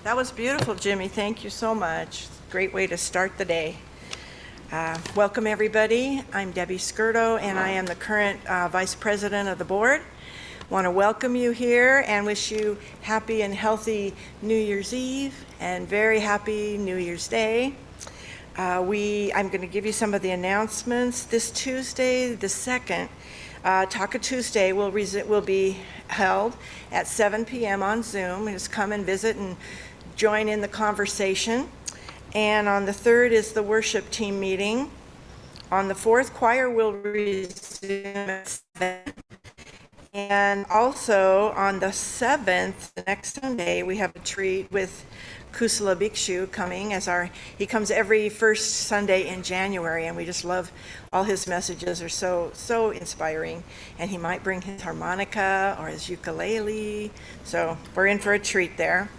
That was beautiful, Jimmy. Thank you so much. Great way to start the day. Welcome, everybody. I'm Debbie Skirto, and I am the current Vice President of the Board. Want to welcome you here and wish you happy and healthy New Year's Eve and very happy New Year's Day. I'm going to give you some of the announcements. This Tuesday, the 2nd, Taco Tuesday will be held at 7 p.m. on Zoom. Just come and visit and join in the conversation. And on the 3rd is the worship team meeting. On the 4th, choir will resume at 7. And also on the 7th, the next Sunday, we have a treat with Kusala Bhikshu coming he comes every first Sunday in January, and we just love all his messages are so inspiring. And he might bring his harmonica or his ukulele, so we're in for a treat there.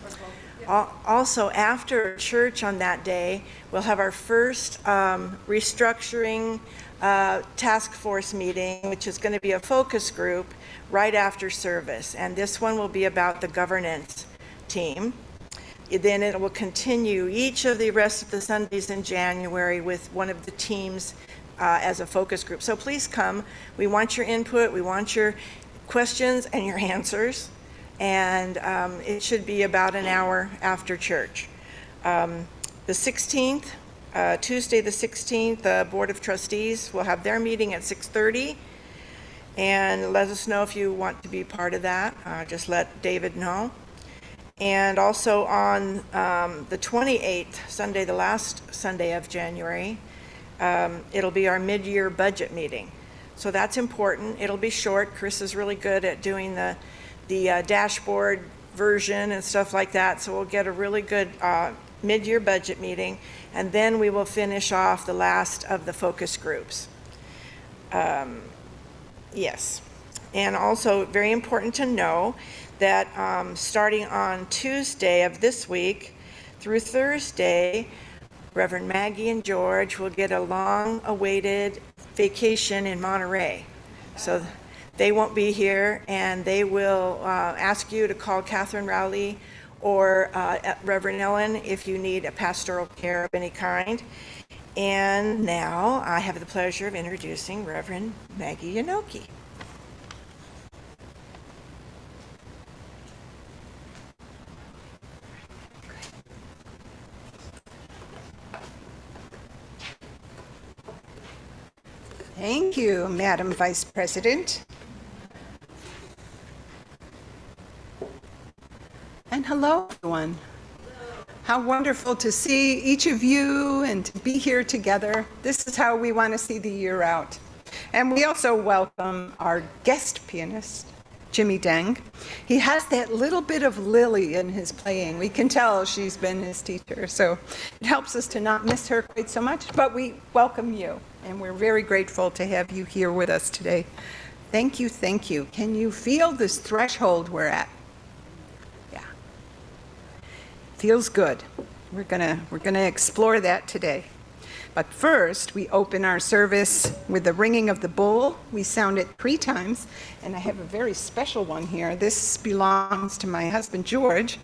Also, after church on that day, we'll have our first restructuring task force meeting, which is going to be a focus group right after service. And this one will be about the governance team. Then it will continue each of the rest of the Sundays in January with one of the teams as a focus group. So please come. We want your input. We want your questions and your answers. And it should be about an hour after church. The 16th, Tuesday the 16th, the Board of Trustees will have their meeting at 6:30. And let us know if you want to be part of that. Just let David know. And also on the 28th, Sunday, the last Sunday of January, it'll be our mid-year budget meeting. So that's important. It'll be short. Chris is really good at doing the dashboard version and stuff like that. So we'll get a really good mid-year budget meeting. And then we will finish off the last of the focus groups. Yes. And also very important to know that starting on Tuesday of this week through Thursday, Reverend Maggie and George will get a long-awaited vacation in Monterey. So they won't be here, and they will ask you to call Catherine Rowley or Reverend Ellen if you need a pastoral care of any kind. And now I have the pleasure of introducing Reverend Maggie Yenoki. Thank you, Madam Vice President. And hello, everyone. How wonderful to see each of you and to be here together. This is how we want to see the year out. And we also welcome our guest pianist, Jimmy Deng. He has that little bit of Lily in his playing. We can tell she's been his teacher, so it helps us to not miss her quite so much, but we welcome you, and we're very grateful to have you here with us today. Thank you, thank you. Can you feel this threshold we're at? Yeah. Feels good. We're gonna explore that today. But first, we open our service with the ringing of the bowl. We sound it 3 times, and I have a very special one here. This belongs to my husband, George.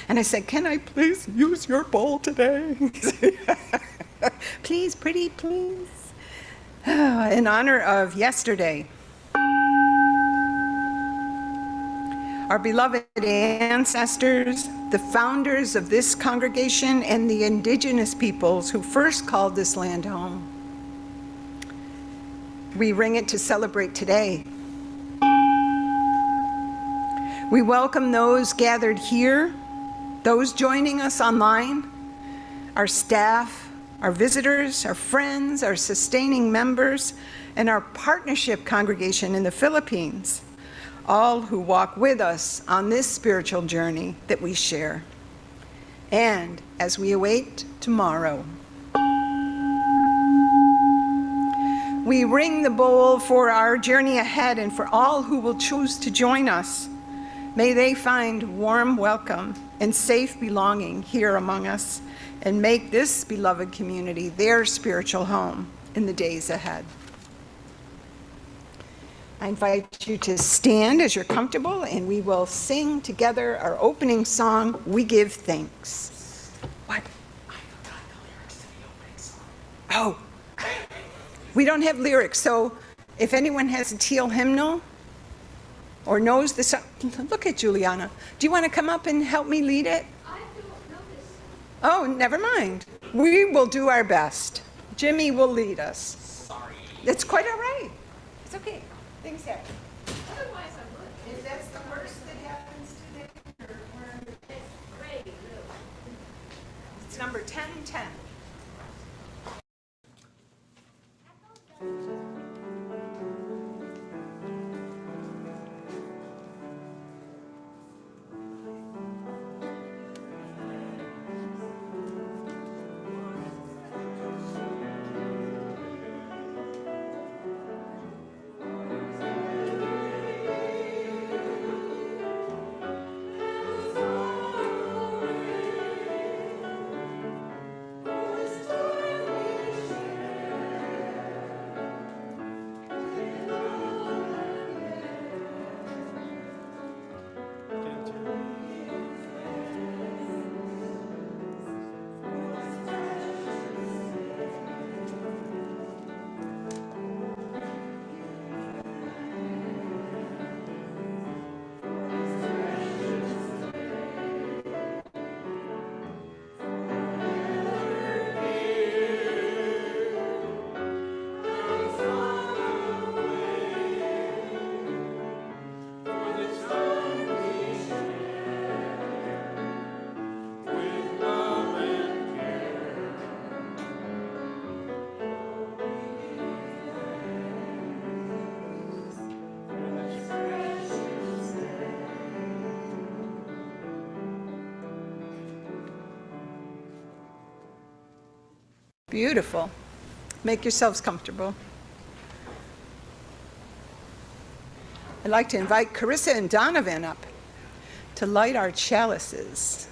And I said, can I please use your bowl today? Please, pretty, please. In honor of yesterday, our beloved ancestors, the founders of this congregation, and the indigenous peoples who first called this land home. We ring it to celebrate today. We welcome those gathered here, those joining us online, our staff, our visitors, our friends, our sustaining members, and our partnership congregation in the Philippines, all who walk with us on this spiritual journey that we share. And as we await tomorrow, we ring the bowl for our journey ahead and for all who will choose to join us. May they find warm welcome and safe belonging here among us, and make this beloved community their spiritual home in the days ahead. I invite you to stand as you're comfortable, and we will sing together our opening song, We Give Thanks. What? I forgot the lyrics to the opening song. Oh, we don't have lyrics, so if anyone has a teal hymnal or knows the song, look at Juliana. Do you want to come up and help me lead it? I don't know this. Oh, never mind. We will do our best. Jimmy will lead us. Sorry. It's quite all right. It's okay. Things happen. Otherwise, I would. If that's the worst that happens today, It's great, Lou. it's number 1010. Beautiful. Make yourselves comfortable. I'd like to invite Carissa and Donovan up to light our chalices.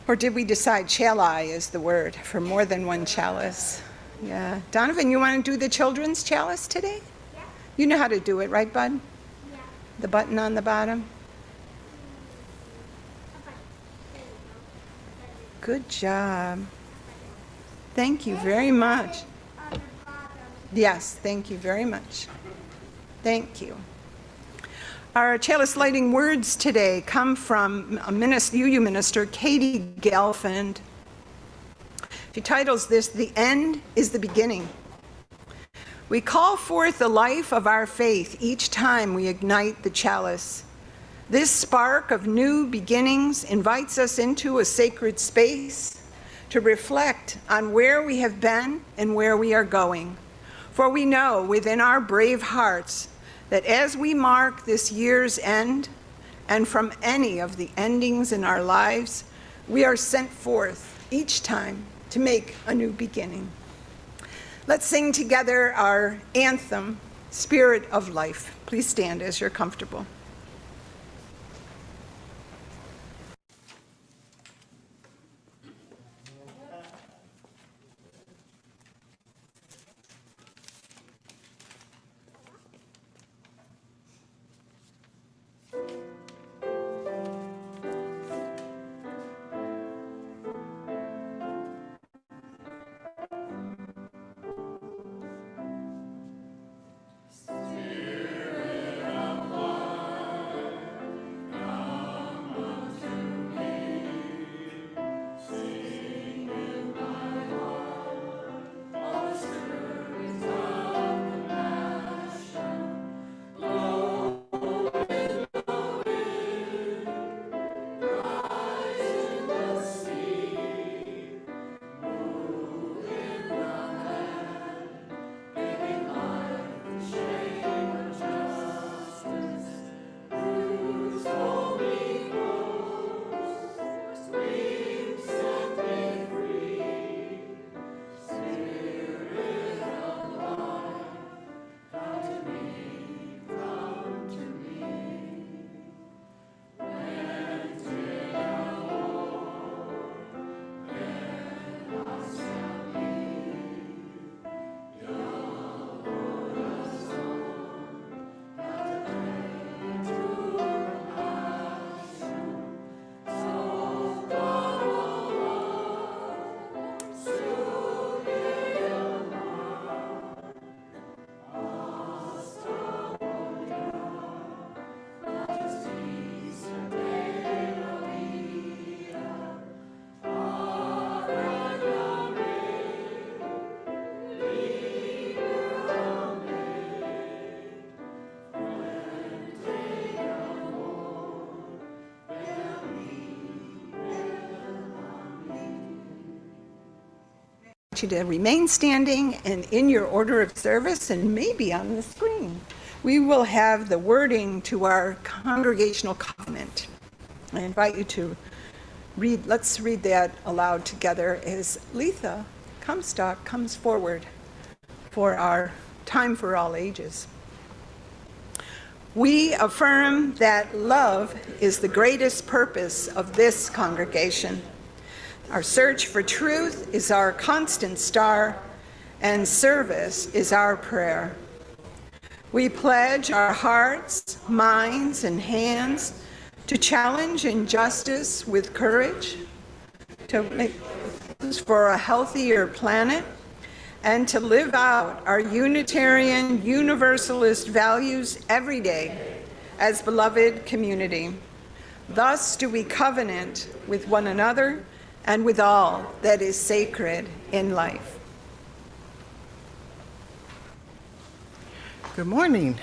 Or did we decide chali is the word for more than one chalice? Yeah. Donovan, you want to do the children's chalice today? Yeah. You know how to do it, right, bud? Yeah. The button on the bottom? Okay. There you go. Good job. Thank you very much. On the bottom. Yes, thank you very much. Thank you. Our chalice lighting words today come from UU minister Katie Gelfand. She titles this, "The End is the Beginning." We call forth the life of our faith each time we ignite the chalice. This spark of new beginnings invites us into a sacred space to reflect on where we have been and where we are going. For we know within our brave hearts that as we mark this year's end, and from any of the endings in our lives, we are sent forth each time to make a new beginning. Let's sing together our anthem, Spirit of Life. Please stand as you're comfortable. Spirit of life. invite you to remain standing and in your order of service, and maybe on the screen, we will have the wording to our congregational covenant. I invite you to read, let's read that aloud together as Letha Comstock comes forward for our Time for All Ages. We affirm that love is the greatest purpose of this congregation. Our search for truth is our constant star, and service is our prayer. We pledge our hearts, minds, and hands to challenge injustice with courage, to make for a healthier planet, and to live out our Unitarian Universalist values every day as beloved community. Thus do we covenant with one another and with all that is sacred in life. Good morning.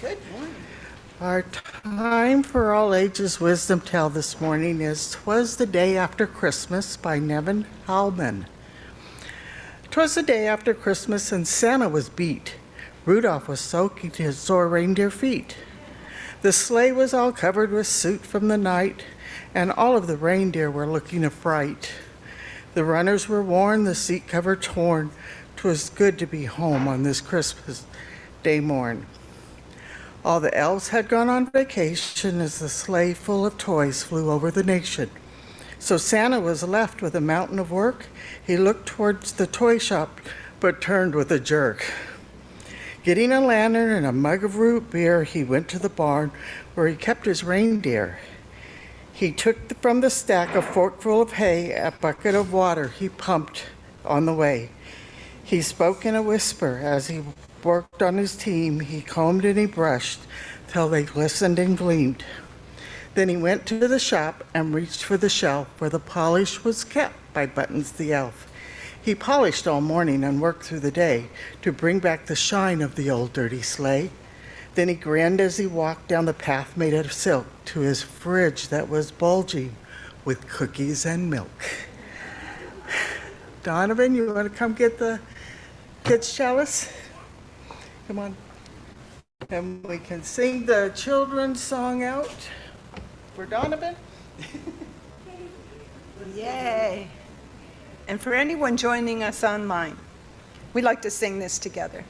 Good morning. Our Time for All Ages wisdom tale this morning is "'Twas the Day After Christmas" by Nevin Hallman. 'Twas the day after Christmas and Santa was beat. Rudolph was soaking his sore reindeer feet. The sleigh was all covered with soot from the night, and all of the reindeer were looking a fright. The runners were worn, the seat cover torn. 'Twas good to be home on this Christmas Day morn. All the elves had gone on vacation as the sleigh full of toys flew over the nation. So Santa was left with a mountain of work. He looked towards the toy shop, but turned with a jerk. Getting a lantern and a mug of root beer, he went to the barn where he kept his reindeer. He took from the stack a forkful of hay, a bucket of water he pumped on the way. He spoke in a whisper as he worked on his team. He combed and he brushed till they glistened and gleamed. Then he went to the shop and reached for the shelf where the polish was kept by Buttons the elf. He polished all morning and worked through the day to bring back the shine of the old dirty sleigh. Then he grinned as he walked down the path made of silk to his fridge that was bulging with cookies and milk. Donovan, you want to come get the kids' chalice? Come on. And we can sing the children's song out for Donovan. Yay. And for anyone joining us online, we'd like to sing this together.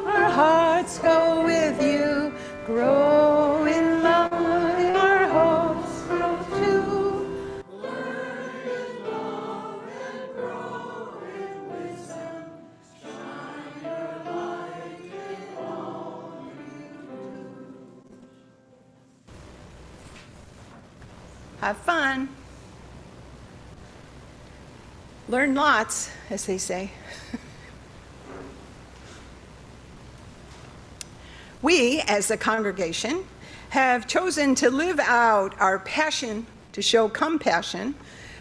Our hearts go with you, grow in love, our hopes grow too. Learn in love and grow in wisdom, shine your light in all you do. Have fun. Learn lots, as they say. We, as a congregation, have chosen to live out our passion to show compassion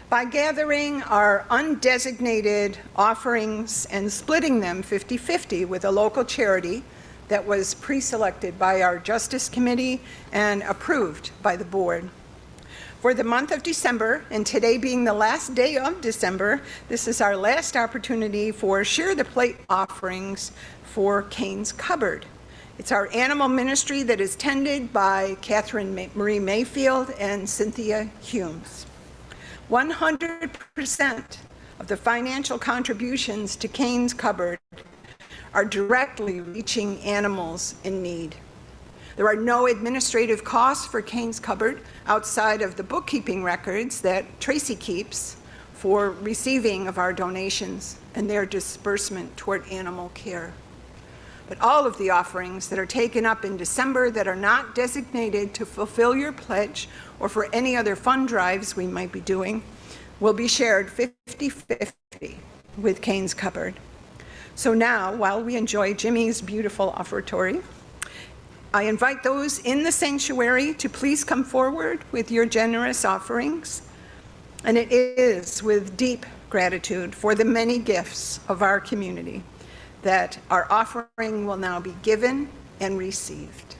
by gathering our undesignated offerings and splitting them 50-50 with a local charity that was pre-selected by our Justice Committee and approved by the board. For the month of December, and today being the last day of December, this is our last opportunity for Share the Plate offerings for Cain's Cupboard. It's our animal ministry that is tended by Catherine Marie Mayfield and Cynthia Humes. 100% of the financial contributions to Cain's Cupboard are directly reaching animals in need. There are no administrative costs for Cain's Cupboard outside of the bookkeeping records that Tracy keeps for receiving of our donations and their disbursement toward animal care. But all of the offerings that are taken up in December that are not designated to fulfill your pledge or for any other fund drives we might be doing will be shared 50-50 with Cain's Cupboard. So now, while we enjoy Jimmy's beautiful offertory, I invite those in the sanctuary to please come forward with your generous offerings. And it is with deep gratitude for the many gifts of our community that our offering will now be given and received.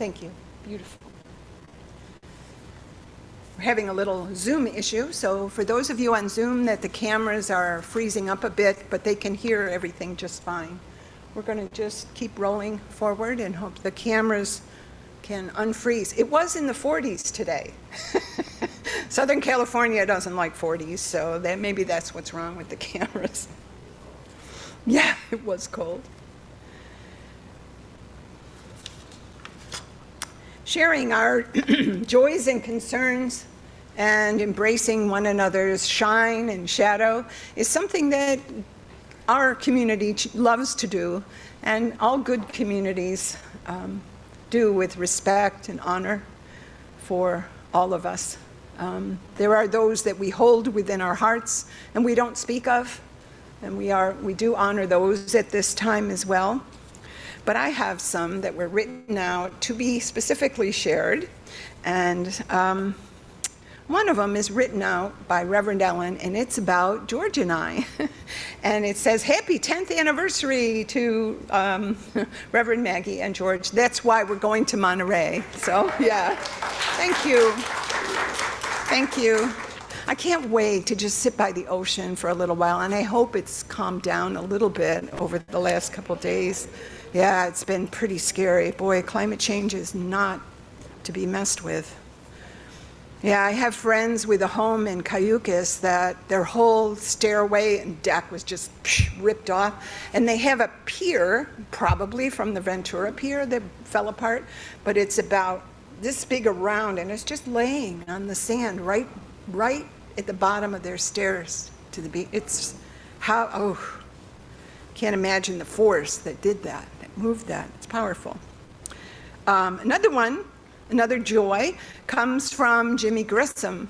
Thank you. Beautiful. We're having a little Zoom issue, so for those of you on Zoom that the cameras are freezing up a bit, but they can hear everything just fine. We're going to just keep rolling forward and hope the cameras can unfreeze. It was in the 40s today. Southern California doesn't like 40s, so maybe that's what's wrong with the cameras. Yeah, it was cold. Sharing our joys and concerns and embracing one another's shine and shadow is something that our community loves to do, and all good communities do with respect and honor for all of us. There are those that we hold within our hearts and we don't speak of, and we do honor those at this time as well. But I have some that were written out to be specifically shared, and one of them is written out by Reverend Ellen, and it's about George and I. And it says, happy 10th anniversary to Reverend Maggie and George. That's why we're going to Monterey. So, yeah, thank you. Thank you. I can't wait to just sit by the ocean for a little while, and I hope it's calmed down a little bit over the last couple days. Yeah, it's been pretty scary. Boy, climate change is not to be messed with. Yeah, I have friends with a home in Cayucas that their whole stairway and deck was just ripped off. And they have a pier, probably from the Ventura Pier that fell apart, but it's about this big around, and it's just laying on the sand right at the bottom of their stairs to the beach. It's can't imagine the force that did that, that moved that. It's powerful. Another joy comes from Jimmy Grissom.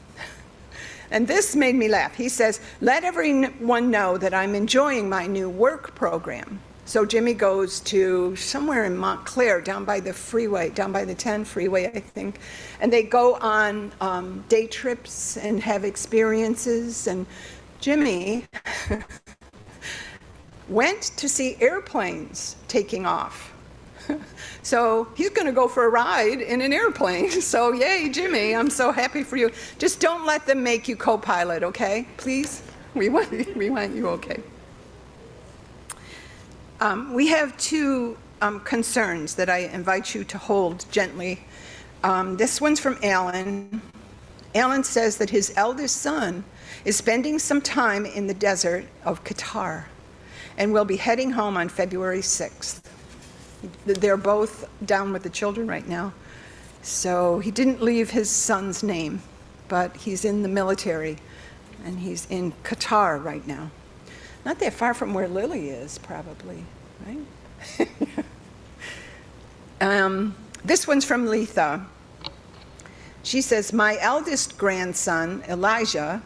And this made me laugh. He says, let everyone know that I'm enjoying my new work program. So Jimmy goes to somewhere in Montclair, down by the freeway, down by the 10 freeway, I think. And they go on day trips and have experiences. And Jimmy went to see airplanes taking off. So he's going to go for a ride in an airplane. So yay, Jimmy, I'm so happy for you. Just don't let them make you co-pilot, okay? Please? We want you okay. We have two concerns that I invite you to hold gently. This one's from Alan. Alan says that his eldest son is spending some time in the desert of Qatar and will be heading home on February 6th. They're both down with the children right now. So he didn't leave his son's name, but he's in the military, and he's in Qatar right now. Not that far from where Lily is, probably, right? This one's from Letha. She says, my eldest grandson, Elijah,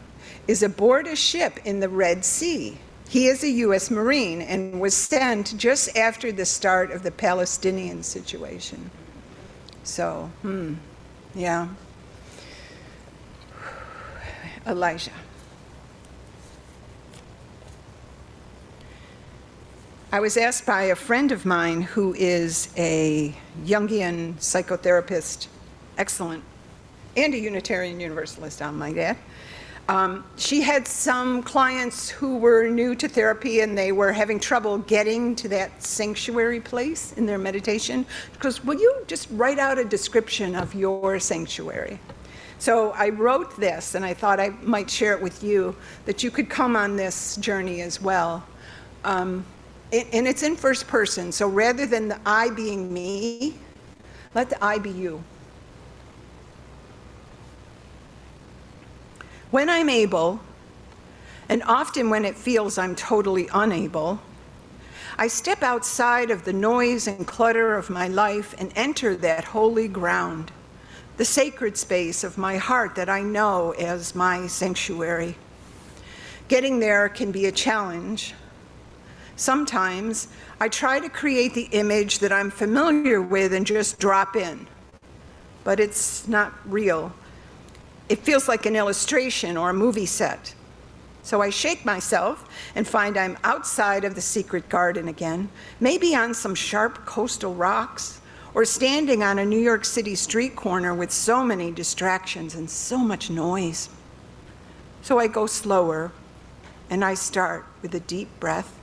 is aboard a ship in the Red Sea. He is a U.S. Marine and was sent just after the start of the Palestinian situation. So, yeah. Elijah. I was asked by a friend of mine who is a Jungian psychotherapist, excellent, and a Unitarian Universalist, I might add. She had some clients who were new to therapy and they were having trouble getting to that sanctuary place in their meditation. Because will you just write out a description of your sanctuary? So I wrote this, and I thought I might share it with you, that you could come on this journey as well. And it's in first person, so rather than the I being me, let the I be you. When I'm able, and often when it feels I'm totally unable, I step outside of the noise and clutter of my life and enter that holy ground, the sacred space of my heart that I know as my sanctuary. Getting there can be a challenge. Sometimes I try to create the image that I'm familiar with and just drop in, but it's not real. It feels like an illustration or a movie set. So I shake myself and find I'm outside of the secret garden again, maybe on some sharp coastal rocks, or standing on a New York City street corner with so many distractions and so much noise. So I go slower, and I start with a deep breath.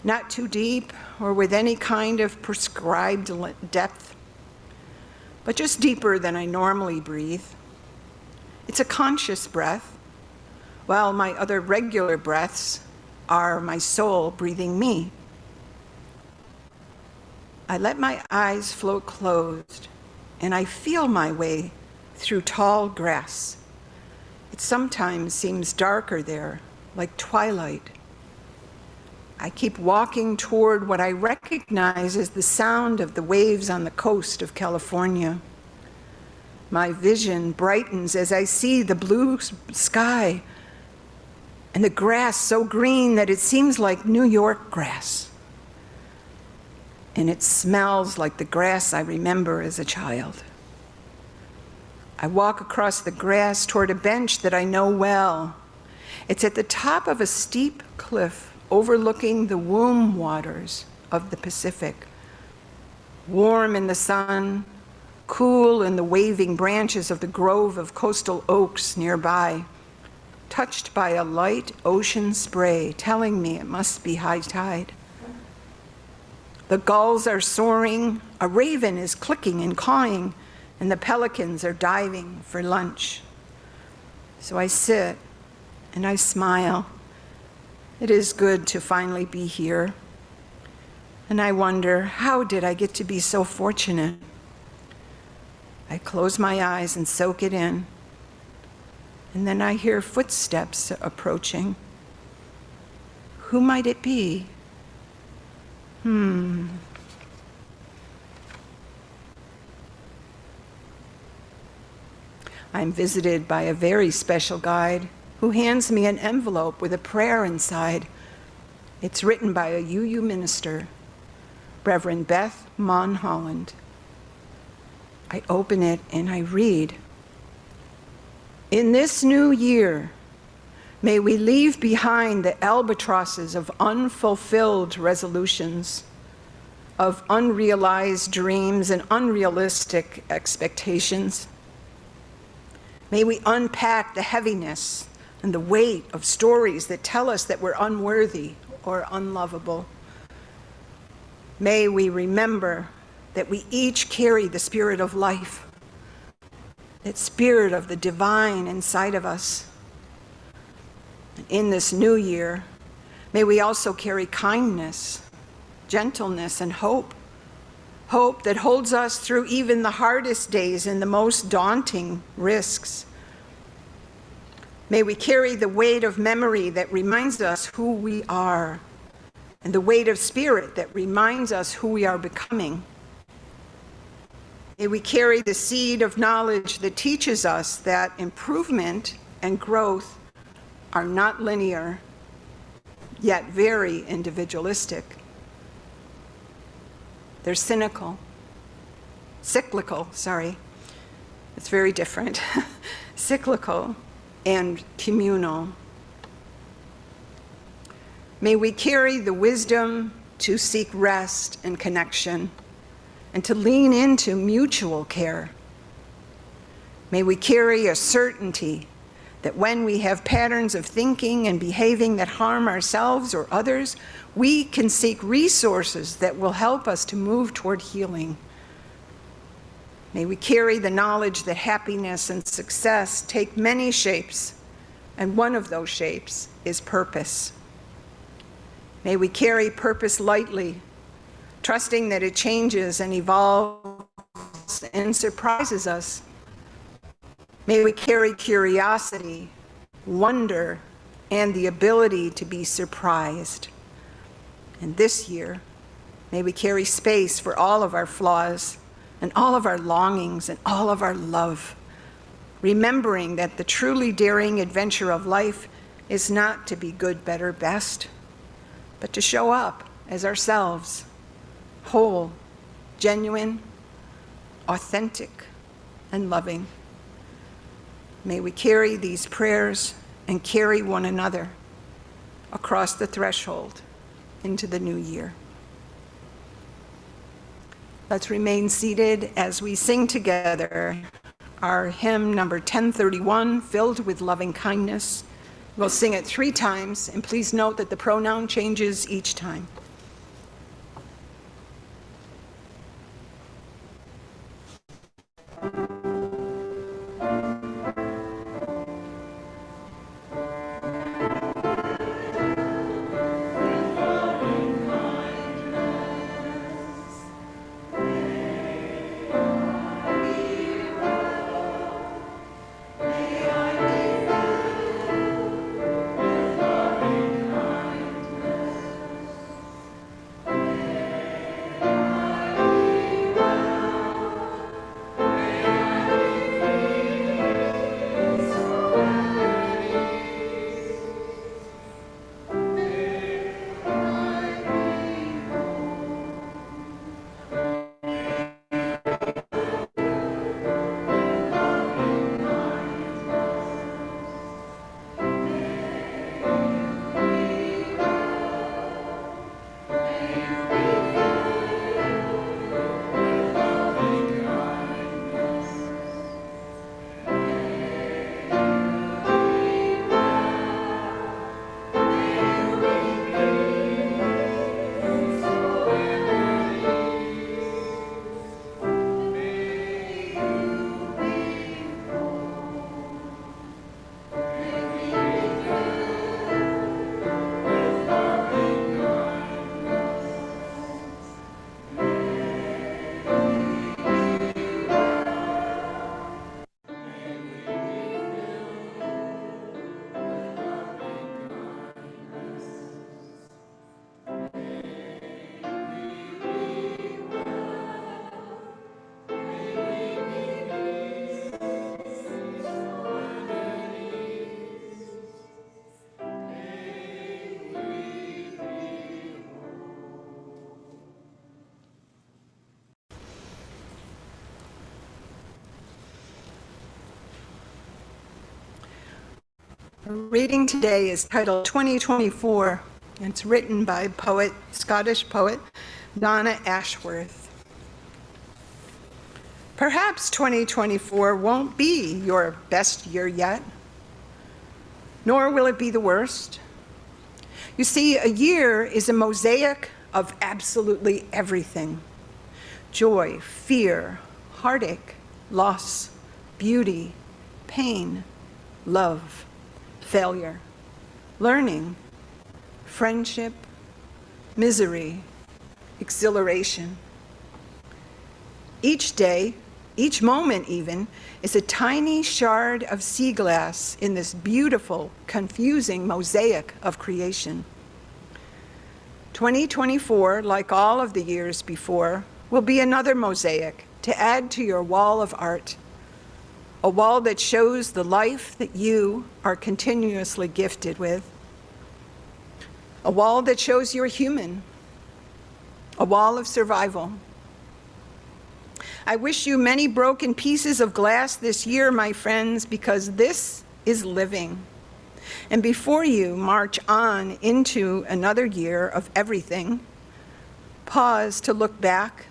Not too deep or with any kind of prescribed depth, but just deeper than I normally breathe. It's a conscious breath, while my other regular breaths are my soul breathing me. I let my eyes float closed, and I feel my way through tall grass. It sometimes seems darker there, like twilight. I keep walking toward what I recognize as the sound of the waves on the coast of California. My vision brightens as I see the blue sky and the grass so green that it seems like New York grass. And it smells like the grass I remember as a child. I walk across the grass toward a bench that I know well. It's at the top of a steep cliff overlooking the womb waters of the Pacific. Warm in the sun, cool in the waving branches of the grove of coastal oaks nearby, touched by a light ocean spray telling me it must be high tide. The gulls are soaring, a raven is clicking and cawing, and the pelicans are diving for lunch. So I sit and I smile. It is good to finally be here. And I wonder, how did I get to be so fortunate? I close my eyes and soak it in. And then I hear footsteps approaching. Who might it be? I'm visited by a very special guide who hands me an envelope with a prayer inside. It's written by a UU minister, Reverend Beth Monholland. I open it and I read, "In this new year, may we leave behind the albatrosses of unfulfilled resolutions, of unrealized dreams and unrealistic expectations. May we unpack the heaviness and the weight of stories that tell us that we're unworthy or unlovable. May we remember that we each carry the spirit of life, that spirit of the divine inside of us. In this new year, may we also carry kindness, gentleness, and hope. Hope that holds us through even the hardest days and the most daunting risks. May we carry the weight of memory that reminds us who we are, and the weight of spirit that reminds us who we are becoming. May we carry the seed of knowledge that teaches us that improvement and growth are not linear, yet very individualistic. They're cyclical, it's very different, cyclical and communal. May we carry the wisdom to seek rest and connection and to lean into mutual care. May we carry a certainty that when we have patterns of thinking and behaving that harm ourselves or others, we can seek resources that will help us to move toward healing. May we carry the knowledge that happiness and success take many shapes, and one of those shapes is purpose. May we carry purpose lightly, trusting that it changes and evolves and surprises us. May we carry curiosity, wonder, and the ability to be surprised. And this year, may we carry space for all of our flaws and all of our longings and all of our love, remembering that the truly daring adventure of life is not to be good, better, best, but to show up as ourselves, whole, genuine, authentic, and loving. May we carry these prayers and carry one another across the threshold into the new year. Let's remain seated as we sing together our hymn number 1031, Filled with Loving Kindness. We'll sing it 3 times, and please note that the pronoun changes each time. Our reading today is titled 2024. It's written by Scottish poet Donna Ashworth. Perhaps 2024 won't be your best year yet, nor will it be the worst. You see, a year is a mosaic of absolutely everything: joy, fear, heartache, loss, beauty, pain, love, failure, learning, friendship, misery, exhilaration. Each day, each moment even, is a tiny shard of sea glass in this beautiful, confusing mosaic of creation. 2024, like all of the years before, will be another mosaic to add to your wall of art. A wall that shows the life that you are continuously gifted with. A wall that shows you're human. A wall of survival. I wish you many broken pieces of glass this year, my friends, because this is living. And before you march on into another year of everything, pause to look back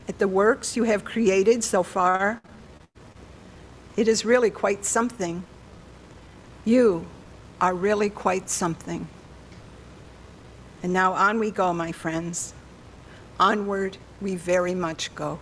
at the works you have created so far. It is really quite something. You are really quite something. And now on we go, my friends. Onward we very much go.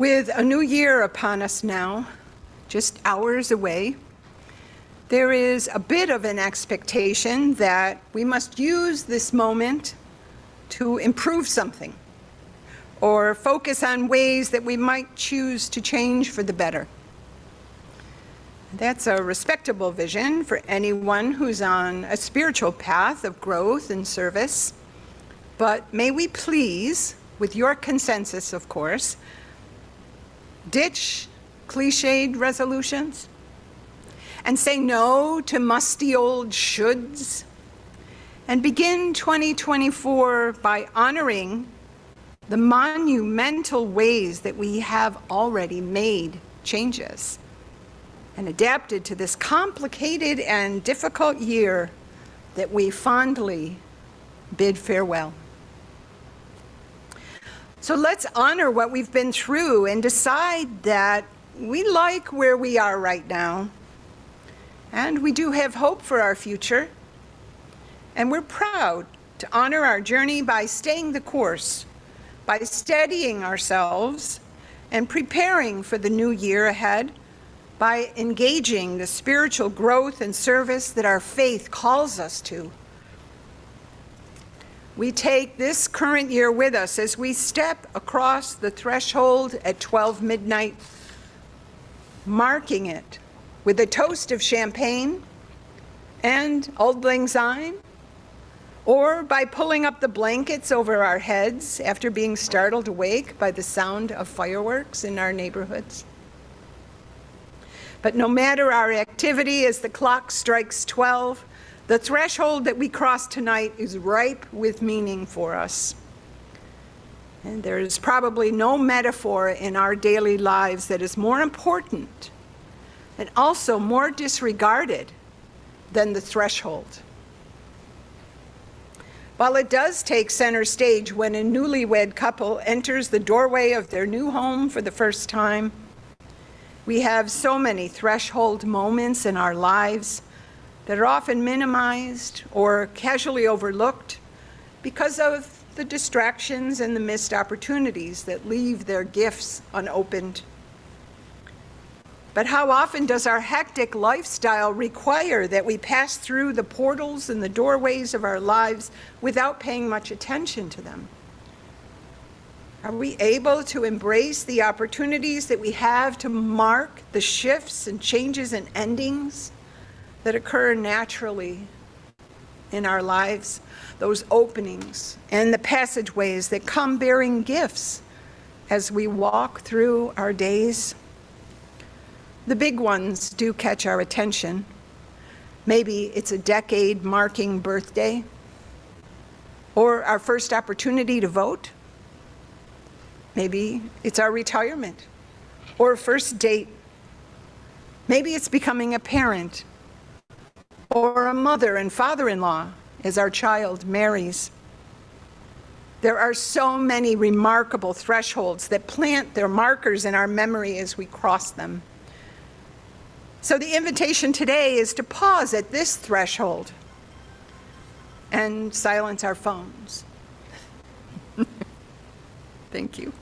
With a new year upon us now, just hours away, there is a bit of an expectation that we must use this moment to improve something or focus on ways that we might choose to change for the better. That's a respectable vision for anyone who's on a spiritual path of growth and service. But may we please, with your consensus, of course, ditch cliched resolutions and say no to musty old shoulds and begin 2024 by honoring the monumental ways that we have already made changes and adapted to this complicated and difficult year that we fondly bid farewell. So let's honor what we've been through and decide that we like where we are right now, and we do have hope for our future, and we're proud to honor our journey by staying the course, by steadying ourselves and preparing for the new year ahead, by engaging the spiritual growth and service that our faith calls us to. We take this current year with us as we step across the threshold at 12 midnight, marking it with a toast of champagne and Auld Lang Syne, or by pulling up the blankets over our heads after being startled awake by the sound of fireworks in our neighborhoods. But no matter our activity as the clock strikes 12, the threshold that we cross tonight is ripe with meaning for us. And there is probably no metaphor in our daily lives that is more important and also more disregarded than the threshold. While it does take center stage when a newlywed couple enters the doorway of their new home for the first time, we have so many threshold moments in our lives that are often minimized or casually overlooked because of the distractions and the missed opportunities that leave their gifts unopened. But how often does our hectic lifestyle require that we pass through the portals and the doorways of our lives without paying much attention to them? Are we able to embrace the opportunities that we have to mark the shifts and changes and endings that occur naturally in our lives, those openings and the passageways that come bearing gifts as we walk through our days? The big ones do catch our attention. Maybe it's a decade-marking birthday, or our first opportunity to vote. Maybe it's our retirement or a first date. Maybe it's becoming a parent or a mother and father-in-law as our child marries. There are so many remarkable thresholds that plant their markers in our memory as we cross them. So the invitation today is to pause at this threshold and silence our phones. Thank you.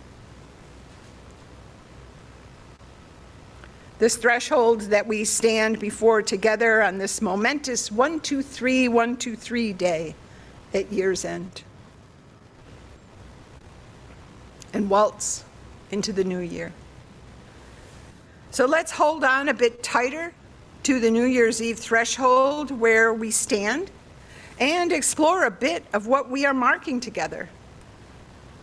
This threshold that we stand before together on this momentous 123, 123 day at year's end, and waltz into the new year. So let's hold on a bit tighter to the New Year's Eve threshold where we stand and explore a bit of what we are marking together,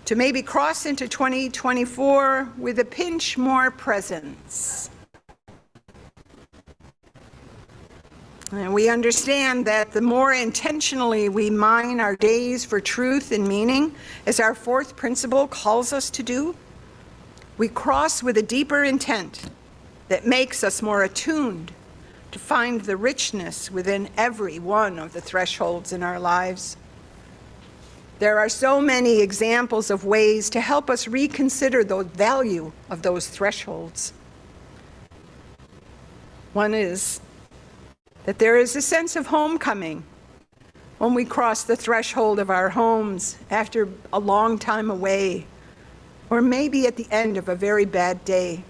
to maybe cross into 2024 with a pinch more presence. And we understand that the more intentionally we mine our days for truth and meaning, as our fourth principle calls us to do, we cross with a deeper intent that makes us more attuned to find the richness within every one of the thresholds in our lives. There are so many examples of ways to help us reconsider the value of those thresholds. One is that there is a sense of homecoming when we cross the threshold of our homes after a long time away or maybe at the end of a very bad day.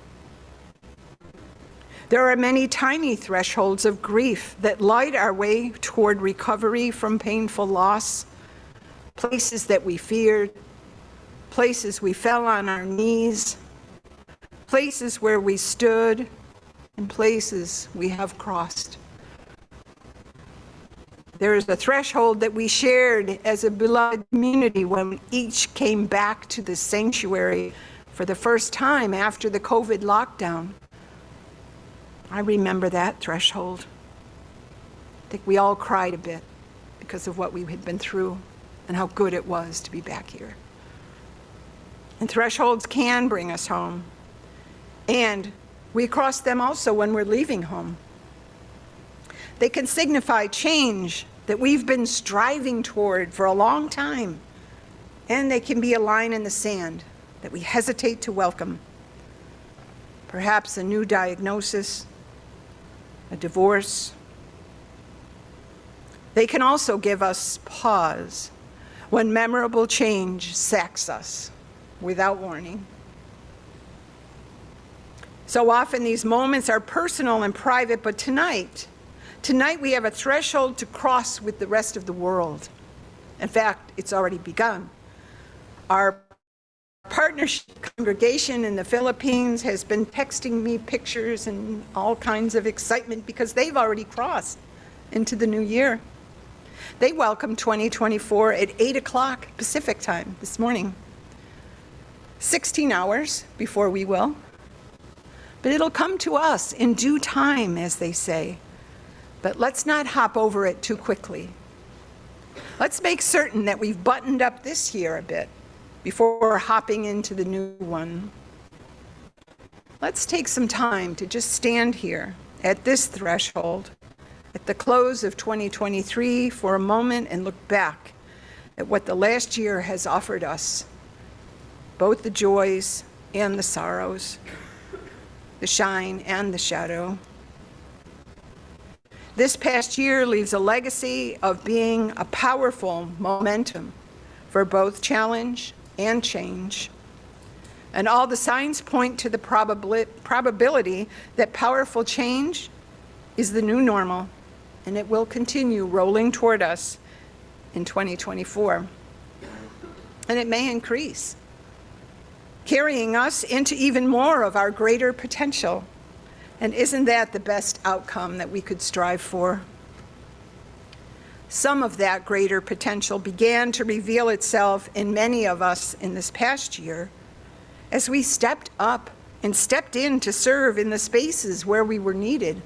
There are many tiny thresholds of grief that light our way toward recovery from painful loss, places that we feared, places we fell on our knees, places where we stood, and places we have crossed. There is a threshold that we shared as a beloved community when we each came back to the sanctuary for the first time after the COVID lockdown. I remember that threshold. I think we all cried a bit because of what we had been through and how good it was to be back here. And thresholds can bring us home. And we cross them also when we're leaving home. They can signify change that we've been striving toward for a long time. And they can be a line in the sand that we hesitate to welcome. Perhaps a new diagnosis, a divorce. They can also give us pause when memorable change sacks us without warning. So often these moments are personal and private, but tonight we have a threshold to cross with the rest of the world. In fact, it's already begun. Our partnership congregation in the Philippines has been texting me pictures and all kinds of excitement because they've already crossed into the new year. They welcomed 2024 at 8 o'clock Pacific time this morning. 16 hours before we will. But it'll come to us in due time, as they say. But let's not hop over it too quickly. Let's make certain that we've buttoned up this year a bit before hopping into the new one. Let's take some time to just stand here at this threshold at the close of 2023 for a moment and look back at what the last year has offered us, both the joys and the sorrows, the shine and the shadow. This past year leaves a legacy of being a powerful momentum for both challenge and change. And all the signs point to the probability that powerful change is the new normal, and it will continue rolling toward us in 2024. And it may increase, carrying us into even more of our greater potential. And isn't that the best outcome that we could strive for? Some of that greater potential began to reveal itself in many of us in this past year as we stepped up and stepped in to serve in the spaces where we were needed.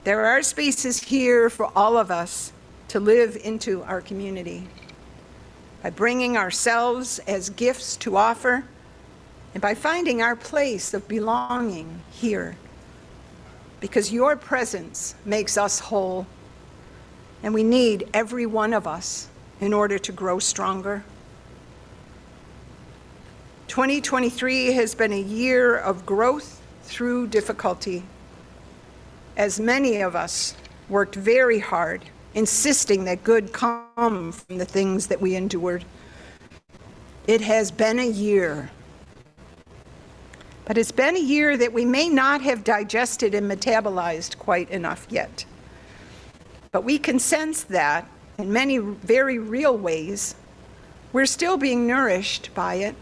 There are spaces here for all of us to live into our community by bringing ourselves as gifts to offer and by finding our place of belonging here, because your presence makes us whole, and we need every one of us in order to grow stronger. 2023 has been a year of growth through difficulty, as many of us worked very hard, insisting that good come from the things that we endured. It has been a year. But it's been a year that we may not have digested and metabolized quite enough yet. But we can sense that in many very real ways, we're still being nourished by it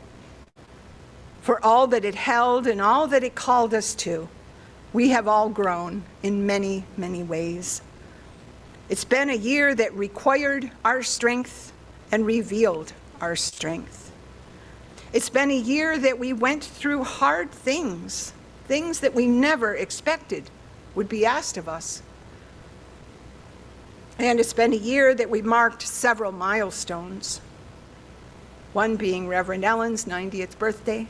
for all that it held and all that it called us to. We have all grown in many, many ways. It's been a year that required our strength and revealed our strength. It's been a year that we went through hard things, things that we never expected would be asked of us. And it's been a year that we marked several milestones, one being Reverend Ellen's 90th birthday,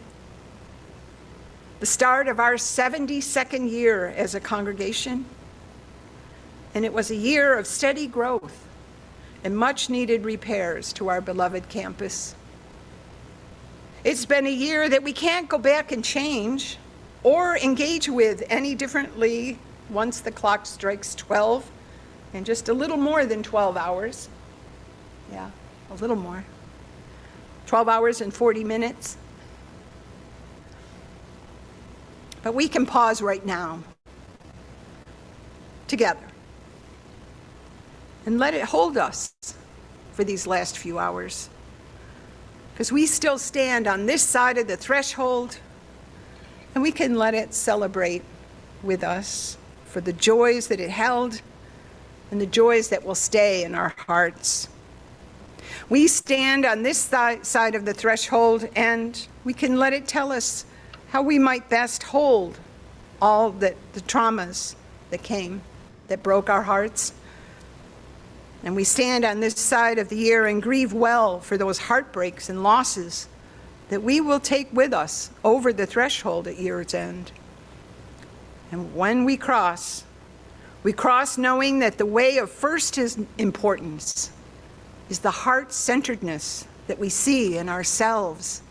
the start of our 72nd year as a congregation, and it was a year of steady growth and much needed repairs to our beloved campus. It's been a year that we can't go back and change or engage with any differently once the clock strikes 12 and just a little more than 12 hours. Yeah, a little more. 12 hours and 40 minutes. But we can pause right now, together, and let it hold us for these last few hours. Because we still stand on this side of the threshold, and we can let it celebrate with us for the joys that it held and the joys that will stay in our hearts. We stand on this side of the threshold, and we can let it tell us how we might best hold all the traumas that came, that broke our hearts. And we stand on this side of the year and grieve well for those heartbreaks and losses that we will take with us over the threshold at year's end. And when we cross knowing that the way of first importance is the heart-centeredness that we see in ourselves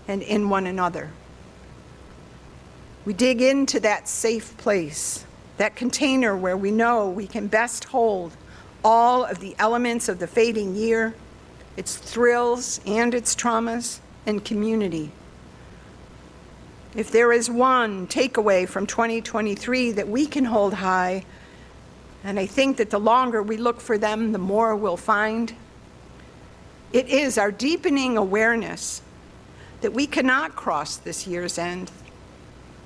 and in one another. We dig into that safe place, that container where we know we can best hold all of the elements of the fading year, its thrills and its traumas, and community. If there is one takeaway from 2023 that we can hold high, and I think that the longer we look for them, the more we'll find, it is our deepening awareness that we cannot cross this year's end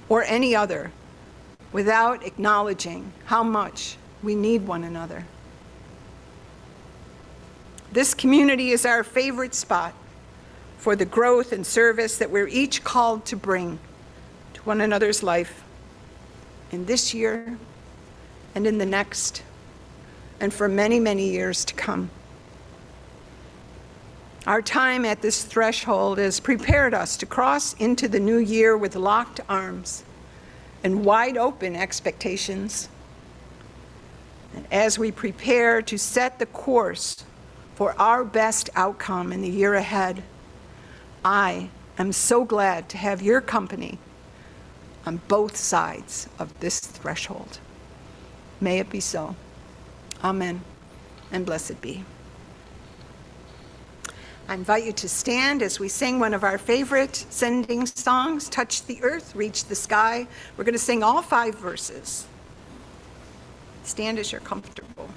or any other without acknowledging how much we need one another. This community is our favorite spot for the growth and service that we're each called to bring to one another's life in this year and in the next, and for many, many years to come. Our time at this threshold has prepared us to cross into the new year with locked arms and wide open expectations. And as we prepare to set the course for our best outcome in the year ahead, I am so glad to have your company on both sides of this threshold. May it be so. Amen, and blessed be. I invite you to stand as we sing one of our favorite sending songs, Touch the Earth, Reach the Sky. We're going to sing all 5 verses. Stand as you're comfortable.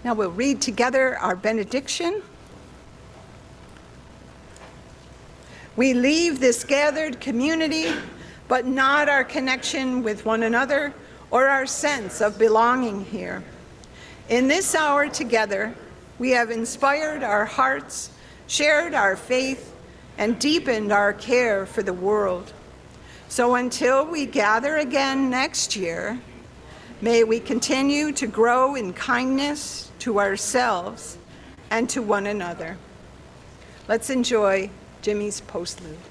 Now we'll read together our benediction. We leave this gathered community, but not our connection with one another or our sense of belonging here. In this hour together, we have inspired our hearts, shared our faith, and deepened our care for the world. So until we gather again next year, may we continue to grow in kindness to ourselves and to one another. Let's enjoy Jimmy's postlude.